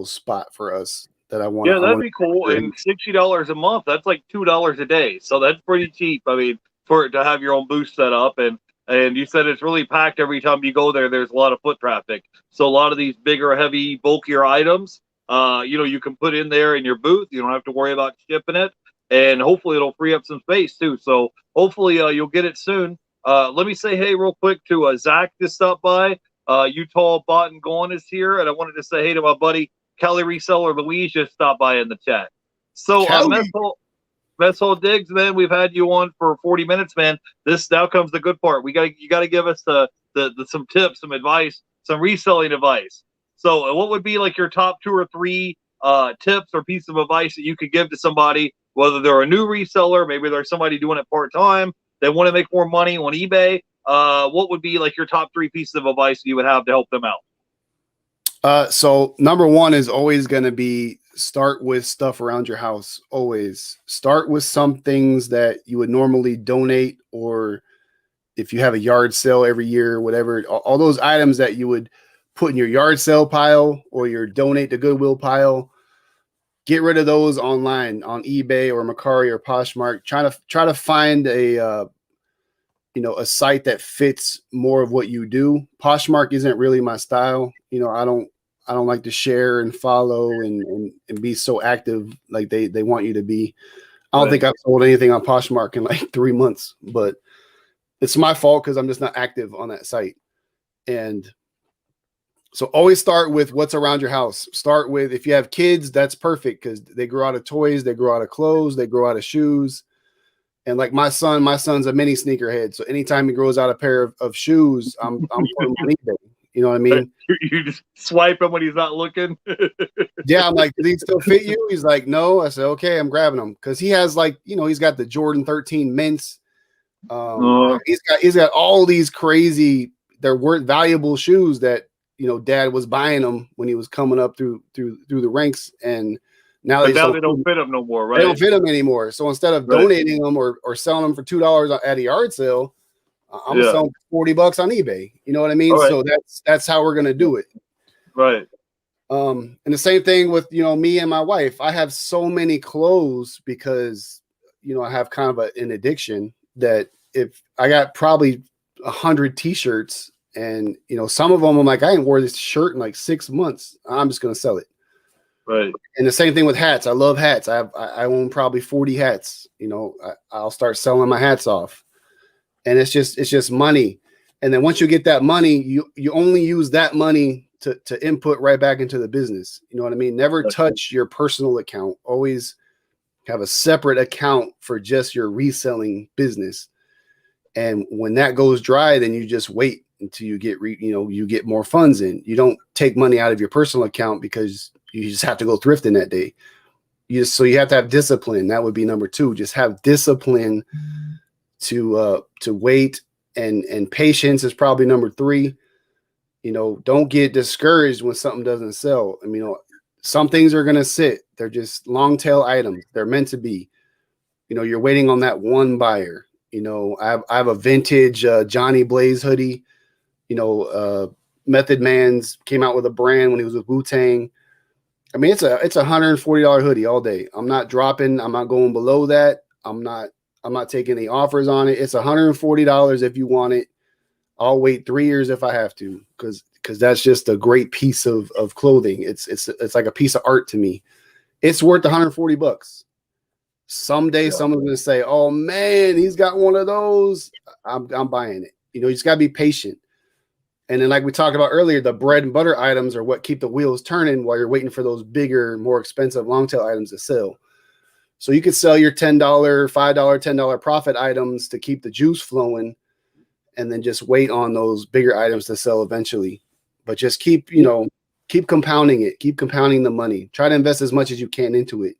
spot for us that I want. Yeah, that'd be cool. And $60 a month, that's like $2 a day. So that's pretty cheap. I mean, for to have your own booth set up, and you said it's really packed every time you go there. There's a lot of foot traffic. So a lot of these bigger, heavy, bulkier items, you can put in there in your booth. You don't have to worry about shipping it, and hopefully it'll free up some space too. So hopefully you'll get it soon. Let me say hey real quick to Zach, just stopped by. Utah Bought and Gone is here, and I wanted to say hey to my buddy Kelly Reseller Louise, just stopped by in the chat. So Mess Hall Diggs, man, we've had you on for 40 minutes, man. This now comes the good part. You gotta give us the some tips, some advice, some reselling advice. So what would be like your top 2 or 3 tips or pieces of advice that you could give to somebody, whether they're a new reseller, maybe they're somebody doing it part-time, they want to make more money on eBay? What would be like your top 3 pieces of advice you would have to help them out? So number 1 is always going to be start with stuff around your house. Always start with some things that you would normally donate, or if you have a yard sale every year, whatever, all those items that you would put in your yard sale pile or your donate to Goodwill pile. get rid of those online on eBay or Mercari or Poshmark. Try to find a a site that fits more of what you do. Poshmark isn't really my style. I don't like to share and follow and be so active like they want you to be. I don't think I've sold anything on Poshmark in like 3 months, but it's my fault because I'm just not active on that site. And so always start with what's around your house. Start with, if you have kids, that's perfect because they grow out of toys, they grow out of clothes, they grow out of shoes. And like my son's a mini sneakerhead. So anytime he grows out a pair of shoes, I'm putting them on eBay. You know what I mean? You just swipe him when he's not looking. Yeah, I'm like, do these still fit you? He's like, no. I said, okay, I'm grabbing them because he has like, he's got the Jordan 13 mints. He's got all these crazy, they're worth valuable shoes that Dad was buying them when he was coming up through the ranks, and now they don't fit them no more, right? They don't fit them anymore. So instead of donating them or selling them for $2 at a yard sale, I'm gonna sell them for $40 on eBay. You know what I mean? Right. So that's how we're gonna do it. Right. And the same thing with me and my wife. I have so many clothes because I have kind of an addiction that if I got probably 100 t-shirts and some of them I'm like, I ain't wore this shirt in like 6 months. I'm just gonna sell it. Right. And the same thing with hats. I love hats. I own probably 40 hats. I'll start selling my hats off. And it's just money. And then once you get that money, you only use that money to input right back into the business. You know what I mean? Never touch your personal account. Always have a separate account for just your reselling business. And when that goes dry, then you just wait until you get you get more funds in. You don't take money out of your personal account because you just have to go thrifting that day. So you have to have discipline. That would be number 2. Just have discipline to wait, and patience is probably number 3. Don't get discouraged when something doesn't sell. I mean, some things are going to sit. They're just long tail items. They're meant to be. You're waiting on that one buyer. I have a vintage Johnny Blaze hoodie. Method Man's came out with a brand when he was with Wu-Tang. I mean, it's a $140 hoodie all day. I'm not dropping. I'm not going below that. I'm not taking any offers on it. It's $140 if you want it. I'll wait 3 years if I have to, because that's just a great piece of clothing. It's like a piece of art to me. It's worth $140. Someday someone's gonna say, "Oh man, he's got one of those." I'm buying it. You just gotta be patient. And then, like we talked about earlier, the bread and butter items are what keep the wheels turning while you're waiting for those bigger, more expensive long tail items to sell. So you could sell your $10, $5, $10 profit items to keep the juice flowing, and then just wait on those bigger items to sell eventually. But just keep compounding it. Keep compounding the money. Try to invest as much as you can into it.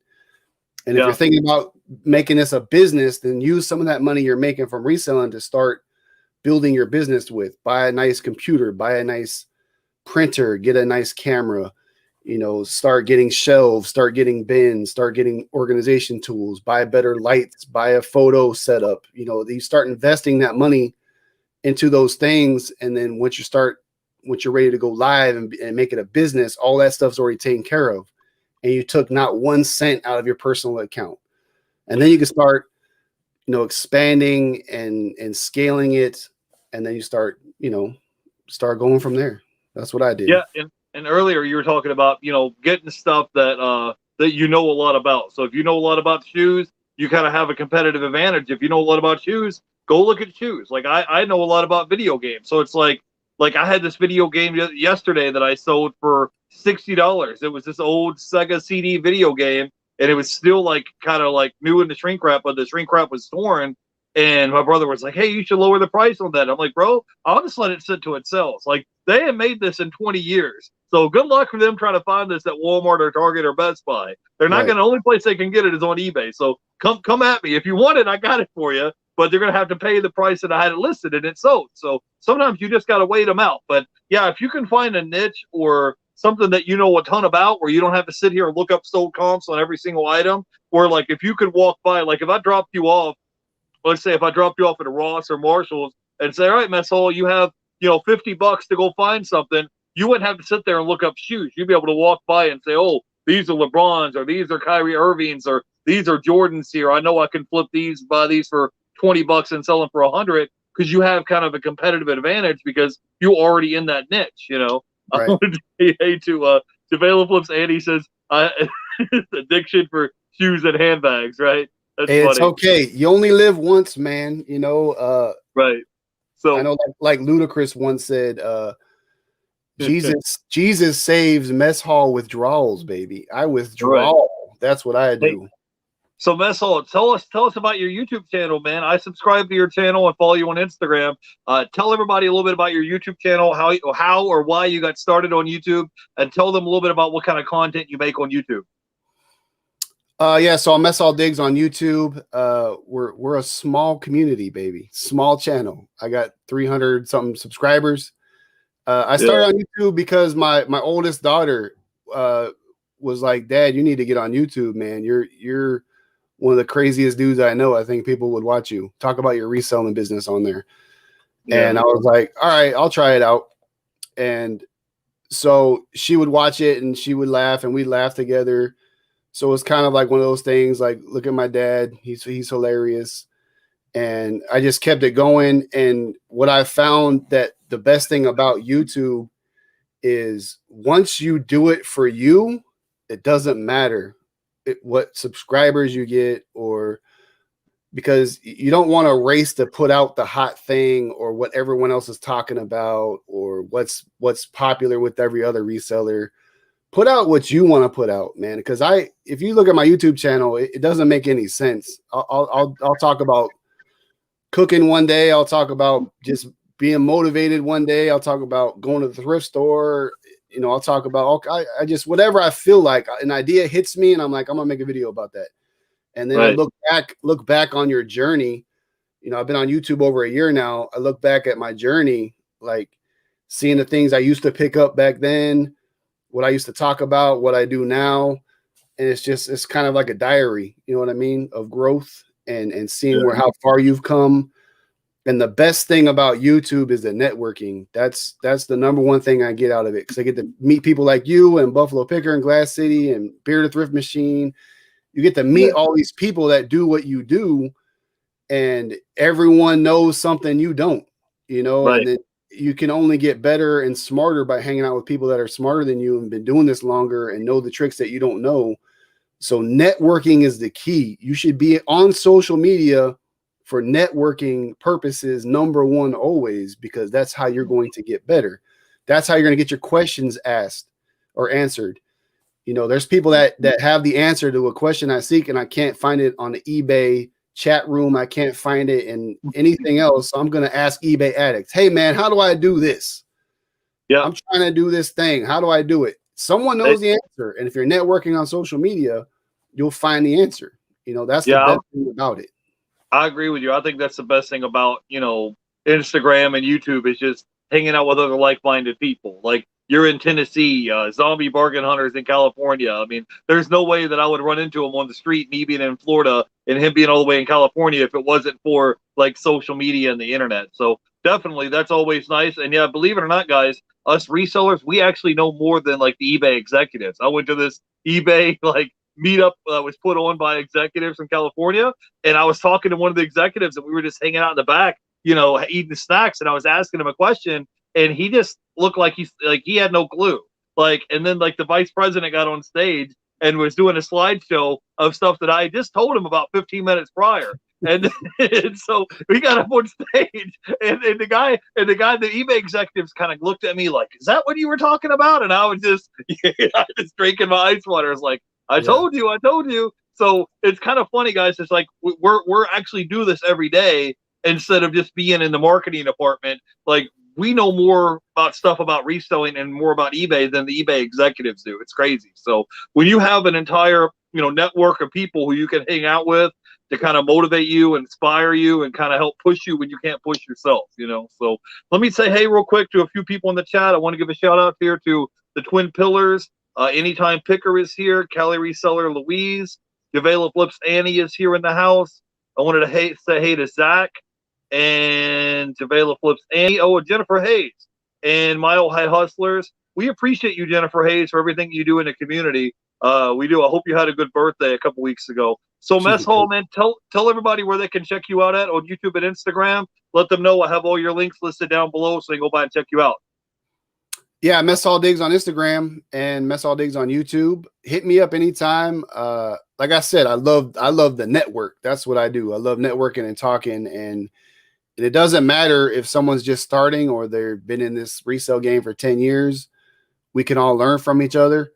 And if you're thinking about making this a business, then use some of that money you're making from reselling to start building your business with. Buy a nice computer, buy a nice printer, get a nice camera, start getting shelves, start getting bins, start getting organization tools, buy better lights, buy a photo setup. You start investing that money into those things. And then once you're ready to go live and make it a business, all that stuff's already taken care of. And you took not 1 cent out of your personal account. And then you can start, expanding and scaling it. And then you start going from there. That's what I did. Yeah. And earlier you were talking about, getting stuff that a lot about. So if you know a lot about shoes, you kind of have a competitive advantage. If you know a lot about shoes, go look at shoes. Like I know a lot about video games. So it's like I had this video game yesterday that I sold for $60. It was this old Sega CD video game, and it was still kind of new in the shrink wrap, but the shrink wrap was torn. And my brother was like, "Hey, you should lower the price on that." I'm like, "Bro, I'll just let it sit till it sells." Like, they have made this in 20 years. So good luck for them trying to find this at Walmart or Target or Best Buy. They're not going to, the only place they can get it is on eBay. So come at me. If you want it, I got it for you. But they're going to have to pay the price that I had it listed and it sold. So sometimes you just got to wait them out. But yeah, if you can find a niche or something that you know a ton about, where you don't have to sit here and look up sold comps on every single item, or if you could walk by, if I dropped you off, let's say if I dropped you off at a Ross or Marshall's and say, "All right, Mess Hall, you have, $50 to go find something," you wouldn't have to sit there and look up shoes. You'd be able to walk by and say, "Oh, these are LeBrons, or these are Kyrie Irvings, or these are Jordans here. I know I can flip these, buy these for $20 and sell them for 100, because you have kind of a competitive advantage because you're already in that niche. I Right. wanted to say hey to Vela Flips, and he says addiction for shoes and handbags, right? That's Hey, it's funny, okay. You only live once, man. right? I So know like Ludacris once said, Jesus saves mess hall withdrawals, baby. I right. withdraw. That's what I Hey, do. so Mess Hall, tell us about your YouTube channel, man. I subscribe to your channel and follow you on Instagram. Tell everybody a little bit about your YouTube channel, how or why you got started on YouTube, and tell them a little bit about what kind of content you make on YouTube. Yeah, so Mess All Digs on YouTube. We're a small community, baby. Small channel. I got 300 something subscribers. I Yeah, started on YouTube because my oldest daughter was like, "Dad, you need to get on YouTube, man. You're one of the craziest dudes I know. I think people would watch you. Talk about your reselling business on there." yeah, And I was like, "All right, I'll try it out." And so she would watch it and she would laugh and we'd laugh together. So it's kind of like one of those things like, look at my dad. He's hilarious. And I just kept it going. And what I found that the best thing about YouTube is once you do it for you, it doesn't matter what subscribers you get, or because you don't want to race to put out the hot thing or what everyone else is talking about or what's popular with every other reseller. Put out what you want to put out, man. Because if you look at my YouTube channel, it doesn't make any sense. I'll talk about cooking one day. I'll talk about just being motivated one day. I'll talk about going to the thrift store. I'll talk about I just whatever I feel like an idea hits me, and I'm like, I'm gonna make a video about that. And then I right, look back on your journey. I've been on YouTube over a year now. I look back at my journey, like seeing the things I used to pick up back then, what I used to talk about, what I do now. And it's kind of like a diary, you know what I mean, of growth and seeing yeah, how far you've come. And the best thing about YouTube is the networking. That's the number one thing I get out of it, because I get to meet people like you and Buffalo Picker and Glass City and Bearded Thrift Machine. You get to yeah, meet all these people that do what you do, and everyone knows something you don't, and right, then you can only get better and smarter by hanging out with people that are smarter than you and been doing this longer and know the tricks that you don't know. So networking is the key. You should be on social media for networking purposes, number one, always, because that's how you're going to get better. That's how you're going to get your questions asked or answered. There's people that have the answer to a question I seek, and I can't find it on the eBay chat room. I can't find it in anything else. So I'm going to ask eBay addicts, hey man, how do I do this? yeah. I'm trying to do this thing. How do I do it? Someone knows the answer. And if you're networking on social media, you'll find the answer. That's the Yeah, best thing about it. I agree with you. I think that's the best thing about, Instagram and YouTube is just hanging out with other like-minded people. Like you're in Tennessee, zombie bargain hunters in California. I mean, there's no way that I would run into him on the street, me being in Florida and him being all the way in California, if it wasn't for like social media and the internet. So definitely that's always nice. And yeah, believe it or not, guys, us resellers, we actually know more than like the eBay executives. I went to this eBay like meetup was put on by executives from California, and I was talking to one of the executives, and we were just hanging out in the back, eating snacks, and I was asking him a question, and he just looked like he had no clue. Like, and then like the vice president got on stage and was doing a slideshow of stuff that I just told him about 15 minutes prior. And, and so we got up on stage, and the eBay executives kind of looked at me like, "Is that what you were talking about?" And I was just, just drinking my ice water. I was like, I told you. So it's kind of funny, guys. It's like we're actually do this every day instead of just being in the marketing department. Like we know more about stuff about reselling and more about eBay than the eBay executives do. It's crazy. So when you have an entire network of people who you can hang out with to kind of motivate you, inspire you, and kind of help push you when you can't push yourself, So let me say hey real quick to a few people in the chat. I want to give a shout out here to the Twin Pillars. Anytime Picker is here. Cali Reseller Louise. Javela Flips Annie is here in the house. I wanted to say hey to Zach and Javela Flips Annie. Oh, and Jennifer Hayes and Mile High Hustlers. We appreciate you, Jennifer Hayes, for everything you do in the community. We do. I hope you had a good birthday a couple weeks ago. So She's Mess the Hall, coach. man, tell everybody where they can check you out at on YouTube and Instagram. Let them know I have all your links listed down below so they can go by and check you out. Yeah, Mess Hall Digs on Instagram and Mess Hall Digs on YouTube. Hit me up anytime. Like I said, I love the network. That's what I do. I love networking and talking, and it doesn't matter if someone's just starting or they've been in this resale game for 10 years. We can all learn from each other.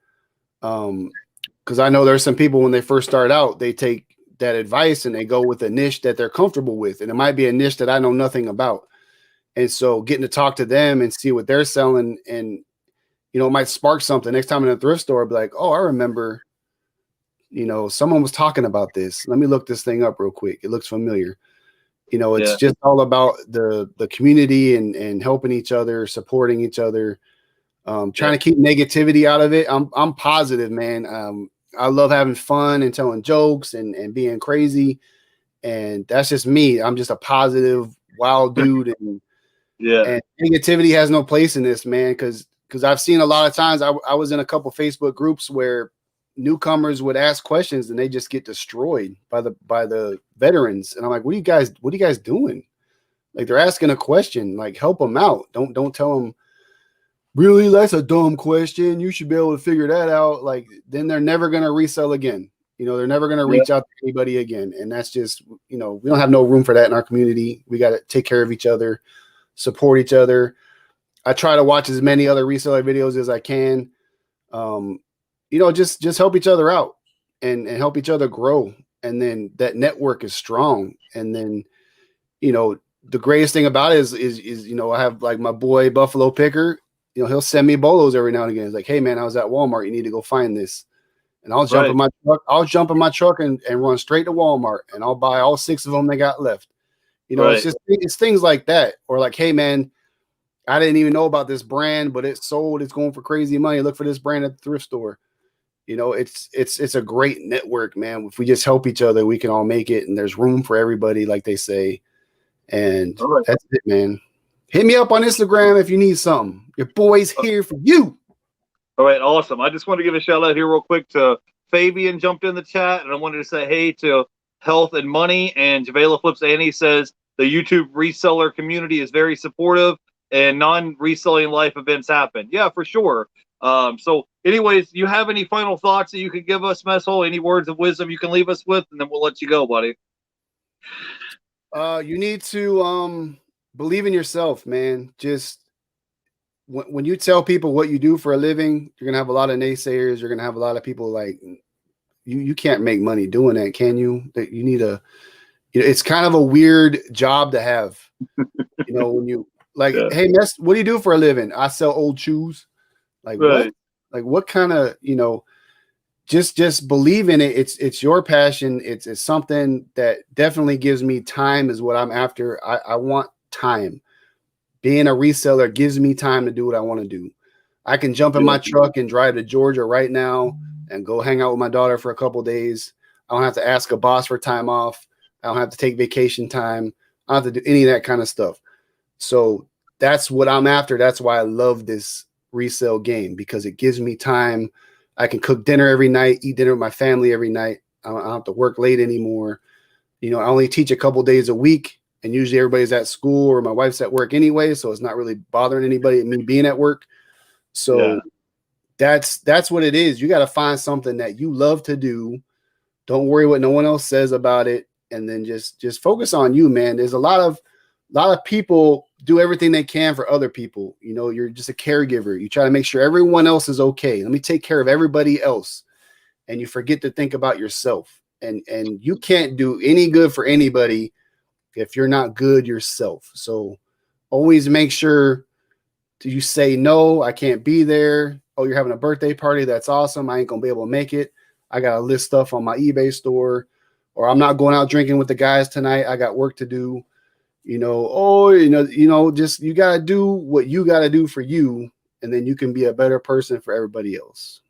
Because I know there's some people when they first start out, they take that advice and they go with a niche that they're comfortable with, and it might be a niche that I know nothing about. And so getting to talk to them and see what they're selling, and it might spark something. Next time in a thrift store, I'll be like, oh, I remember, someone was talking about this. Let me look this thing up real quick. It looks familiar. It's Yeah. just all about the community and helping each other, supporting each other, trying to keep negativity out of it. I'm positive, man. I love having fun and telling jokes and being crazy. And that's just me. I'm just a positive, wild dude. And negativity has no place in this, man, because I've seen a lot of times. I was in a couple Facebook groups where newcomers would ask questions and they just get destroyed by the veterans. And I'm like, what are you guys doing? Like, they're asking a question, like, help them out. Don't tell them, really, that's a dumb question, you should be able to figure that out. Like, then they're never going to resell again. They're never going to reach out to anybody again. And that's just, we don't have no room for that in our community. We got to take care of each other, support each other. I try to watch as many other reseller videos as I can. Just help each other out and help each other grow. And then that network is strong. And then, the greatest thing about it is I have like my boy Buffalo Picker. He'll send me bolos every now and again. It's like, hey man, I was at Walmart. You need to go find this. And I'll jump in my truck. I'll jump in my truck and run straight to Walmart, and I'll buy all 6 of them they got left. It's things like that. Or like, hey man, I didn't even know about this brand, but it's sold. It's going for crazy money. Look for this brand at the thrift store. It's a great network, man. If we just help each other, we can all make it. And there's room for everybody, like they say. And that's it, man. Hit me up on Instagram if you need something. Your boy's here for you. All right, awesome. I just want to give a shout out here real quick to Fabian jumped in the chat, and I wanted to say hey to Health and Money, and Javela Flips Annie says the YouTube reseller community is very supportive and non-reselling life events happen. Yeah, for sure. So anyways, you have any final thoughts that you could give us, Messel? Any words of wisdom you can leave us with, and then we'll let you go, buddy. You need to believe in yourself, man. Just when you tell people what you do for a living, you're gonna have a lot of naysayers. You're gonna have a lot of people like, you can't make money doing that, can you? That you need it's kind of a weird job to have. When you like, hey, Mess, what do you do for a living? I sell old shoes. Like what? Like what kind of, just believe in it. It's your passion. It's something that definitely gives me time is what I'm after. I want time. Being a reseller gives me time to do what I want to do. I can jump in my truck and drive to Georgia right now and go hang out with my daughter for a couple days. I don't have to ask a boss for time off. I don't have to take vacation time. I don't have to do any of that kind of stuff. So that's what I'm after. That's why I love this resale game, because it gives me time. I can cook dinner every night, eat dinner with my family every night. I don't have to work late anymore. I only teach a couple days a week. And usually everybody's at school or my wife's at work anyway, so it's not really bothering anybody, me being at work. So that's what it is. You got to find something that you love to do. Don't worry what no one else says about it, and then just focus on you, man. There's a lot of people do everything they can for other people. You're just a caregiver. You try to make sure everyone else is okay. Let me take care of everybody else, and you forget to think about yourself. And you can't do any good for anybody if you're not good yourself. So always make sure you say, no, I can't be there. Oh, you're having a birthday party. That's awesome. I ain't going to be able to make it. I got to list stuff on my eBay store, or I'm not going out drinking with the guys tonight. I got work to do, just, you got to do what you got to do for you. And then you can be a better person for everybody else.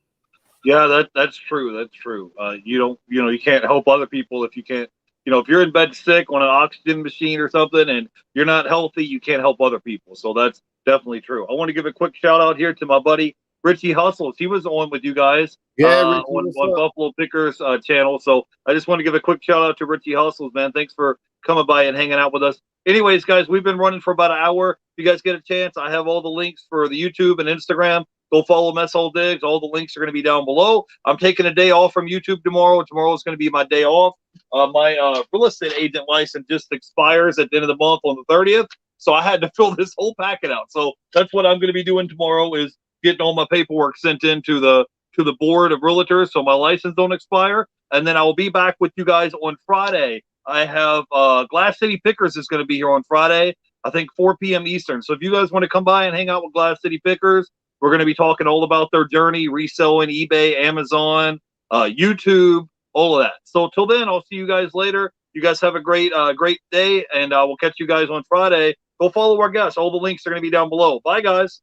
Yeah, that's true. That's true. You can't help other people if you can't. If you're in bed sick on an oxygen machine or something and you're not healthy, you can't help other people. So that's definitely true. I want to give a quick shout out here to my buddy Richie Hustles. He was on with you guys Yeah, Richie, on Buffalo Pickers channel. So I just want to give a quick shout out to Richie Hustles, man. Thanks for coming by and hanging out with us. Anyways, guys, we've been running for about an hour. If you guys get a chance, I have all the links for the YouTube and Instagram. Go follow Mess Hall Digs. All the links are going to be down below. I'm taking a day off from YouTube tomorrow. Tomorrow is going to be my day off. My real estate agent license just expires at the end of the month on the 30th. So I had to fill this whole packet out. So that's what I'm going to be doing tomorrow is getting all my paperwork sent in to the board of realtors so my license don't expire. And then I will be back with you guys on Friday. I have Glass City Pickers is going to be here on Friday, I think 4 p.m. Eastern. So if you guys want to come by and hang out with Glass City Pickers, we're going to be talking all about their journey, reselling, eBay, Amazon, YouTube, all of that. So till then, I'll see you guys later. You guys have a great day, and we'll catch you guys on Friday. Go follow our guests. All the links are going to be down below. Bye, guys.